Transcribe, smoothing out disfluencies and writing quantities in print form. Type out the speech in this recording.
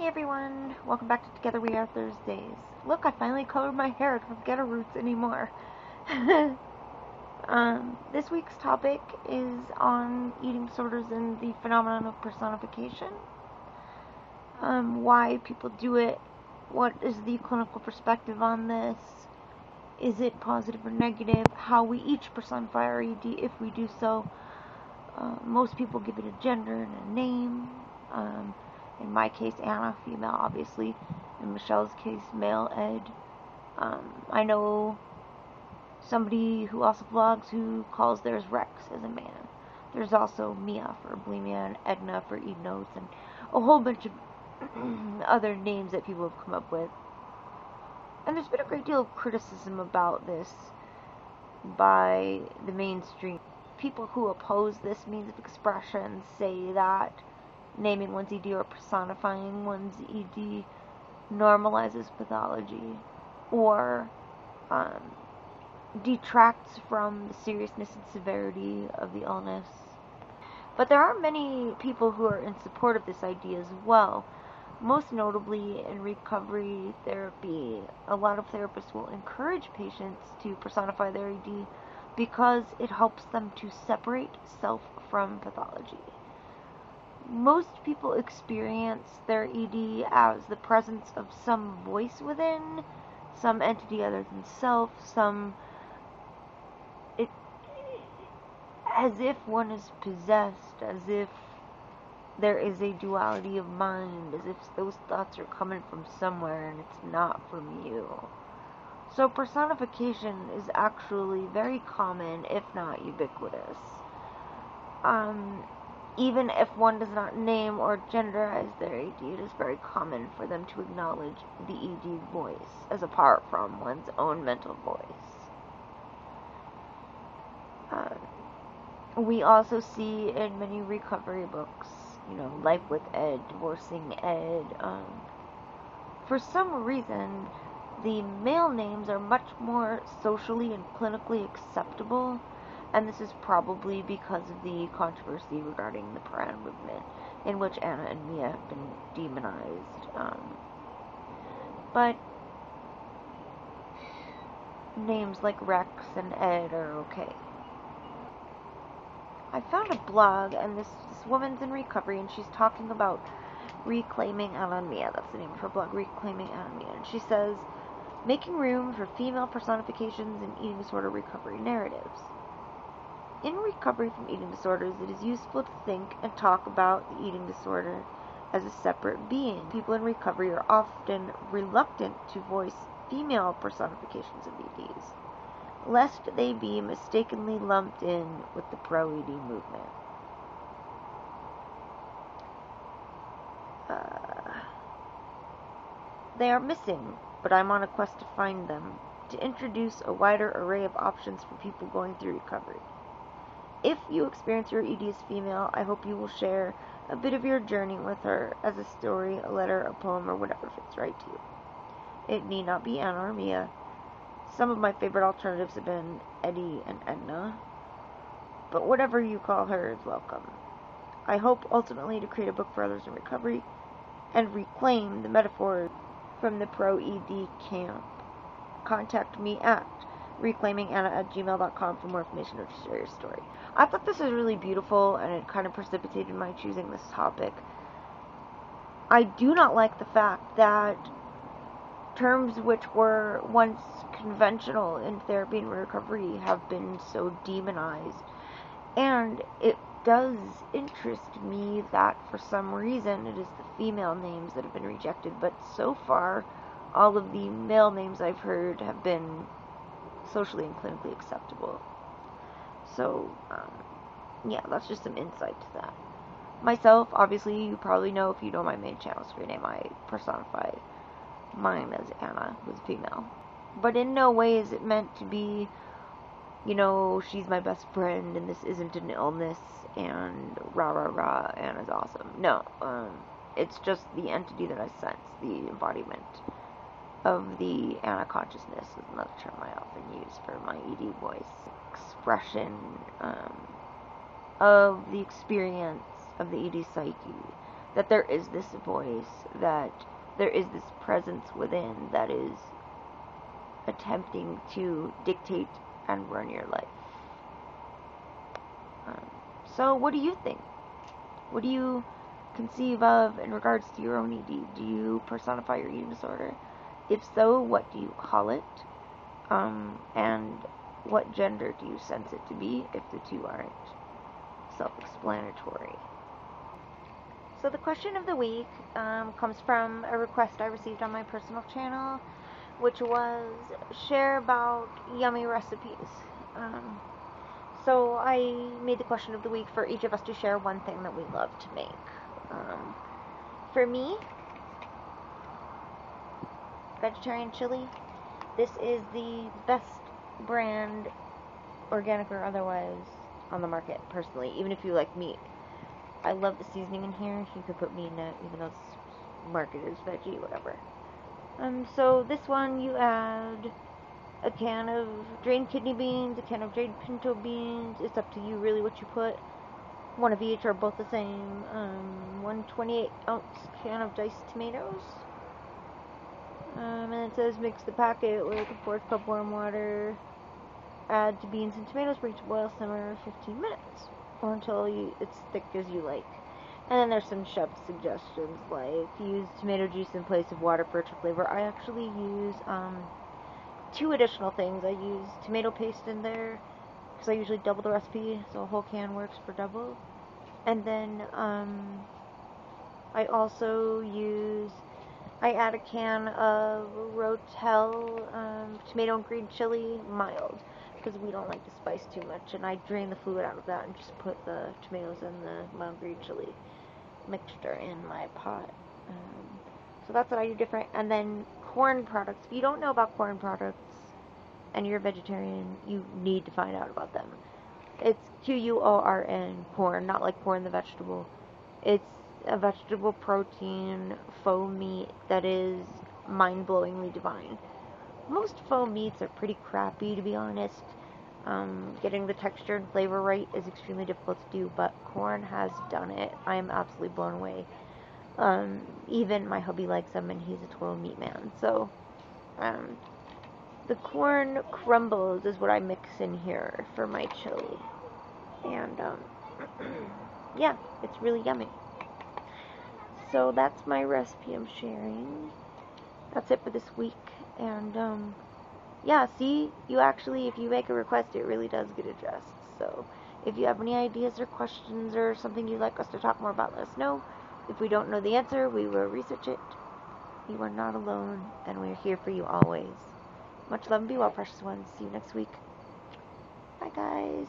Hey everyone, welcome back to togetherweR Thursdays. Look, I finally colored my hair. I don't get a roots anymore. This week's topic is on eating disorders and the phenomenon of personification. Why people do it, what is the clinical perspective on this, is it positive or negative, how we each personify our ED if we do so. Most people give it a gender and a name. In my case, Anna, female, obviously. In Michelle's case, male, Ed. I know somebody who also vlogs who calls theirs Rex as a man. There's also Mia for bulimia and Edna for eat notes and a whole bunch of other names that people have come up with. And there's been a great deal of criticism about this by the mainstream. People who oppose this means of expression say that naming one's ED or personifying one's ED normalizes pathology or detracts from the seriousness and severity of the illness. But there are many people who are in support of this idea as well. Most notably in recovery therapy, a lot of therapists will encourage patients to personify their ED because it helps them to separate self from pathology. Most people experience their ED as the presence of some voice within, some entity other than self, as if one is possessed, as if there is a duality of mind, as if those thoughts are coming from somewhere and it's not from you. So personification is actually very common, if not ubiquitous. Even if one does not name or genderize their ED, it is very common for them to acknowledge the ED voice as apart from one's own mental voice. We also see in many recovery books, Life with Ed, Divorcing Ed. For some reason, the male names are much more socially and clinically acceptable. And this is probably because of the controversy regarding the Paran movement, in which Anna and Mia have been demonized. But names like Rex and Ed are okay. I found a blog, and this woman's in recovery, and she's talking about reclaiming Anna and Mia. That's the name of her blog, Reclaiming Anna and Mia. And she says, making room for female personifications in eating disorder recovery narratives. In recovery from eating disorders, it is useful to think and talk about the eating disorder as a separate being. People in recovery are often reluctant to voice female personifications of EDs, lest they be mistakenly lumped in with the pro-ED movement. They are missing, but I'm on a quest to find them, to introduce a wider array of options for people going through recovery. If you experience your ED as female, I hope you will share a bit of your journey with her as a story, a letter, a poem, or whatever fits right to you. It need not be Anna or Mia. Some of my favorite alternatives have been Eddie and Edna, but whatever you call her is welcome. I hope ultimately to create a book for others in recovery and reclaim the metaphors from the pro-ED camp. Contact me at reclaiminganna@gmail.com for more information or to share your story. I thought this was really beautiful, and it kind of precipitated my choosing this topic. I do not like the fact that terms which were once conventional in therapy and recovery have been so demonized. And it does interest me that for some reason it is the female names that have been rejected, but so far all of the male names I've heard have been socially and clinically acceptable. So, yeah, that's just some insight to that. Myself, obviously, you probably know if you know my main channel screen name, I personify mine as Anna, who's female. But in no way is it meant to be, she's my best friend and this isn't an illness and rah rah rah, Anna's awesome. No, it's just the entity that I sense, the embodiment of the Anna consciousness is another term I often use for my ED voice. Expression of the experience of the ED psyche, that there is this voice, that there is this presence within that is attempting to dictate and run your life. So what do you think? What do you conceive of in regards to your own ED? Do you personify your eating disorder? If so, what do you call it? And what gender do you sense it to be, if the two aren't self-explanatory? So the question of the week comes from a request I received on my personal channel, which was share about yummy recipes. So I made the question of the week for each of us to share one thing that we love to make. For me, vegetarian chili. This is the best brand, organic or otherwise, on the market, personally, even if you like meat. I love the seasoning in here. You could put meat in it, even though it's marketed as veggie, whatever. So this one, you add a can of drained kidney beans, a can of drained pinto beans. It's up to you really what you put. One of each or both the same. 128-ounce can of diced tomatoes. And it says mix the packet with a 4th cup warm water. Add to beans and tomatoes, bring to boil, simmer 15 minutes. Or until it's thick as you like. And then there's some chef suggestions, like use tomato juice in place of water for extra flavor. I actually use 2 additional things. I use tomato paste in there, because I usually double the recipe, so a whole can works for double. And then I also add a can of Rotel tomato and green chili, mild, because we don't like to spice too much, and I drain the fluid out of that and just put the tomatoes and the mild green chili mixture in my pot. So that's what I do different. And then corn products. If you don't know about corn products and you're a vegetarian, you need to find out about them. It's Q-U-O-R-N, corn, not like corn the vegetable. It's a vegetable protein faux meat that is mind-blowingly divine. Most faux meats are pretty crappy, to be honest. Getting the texture and flavor right is extremely difficult to do, but corn has done it. I am absolutely blown away. Even my hubby likes them, and he's a total meat man. So, the corn crumbles is what I mix in here for my chili. And, yeah, it's really yummy. So that's my recipe I'm sharing. That's it for this week. And, yeah, see, if you make a request, it really does get addressed. So, if you have any ideas or questions or something you'd like us to talk more about, let us know. If we don't know the answer, we will research it. You are not alone, and we're here for you always. Much love and be well, precious ones. See you next week. Bye, guys.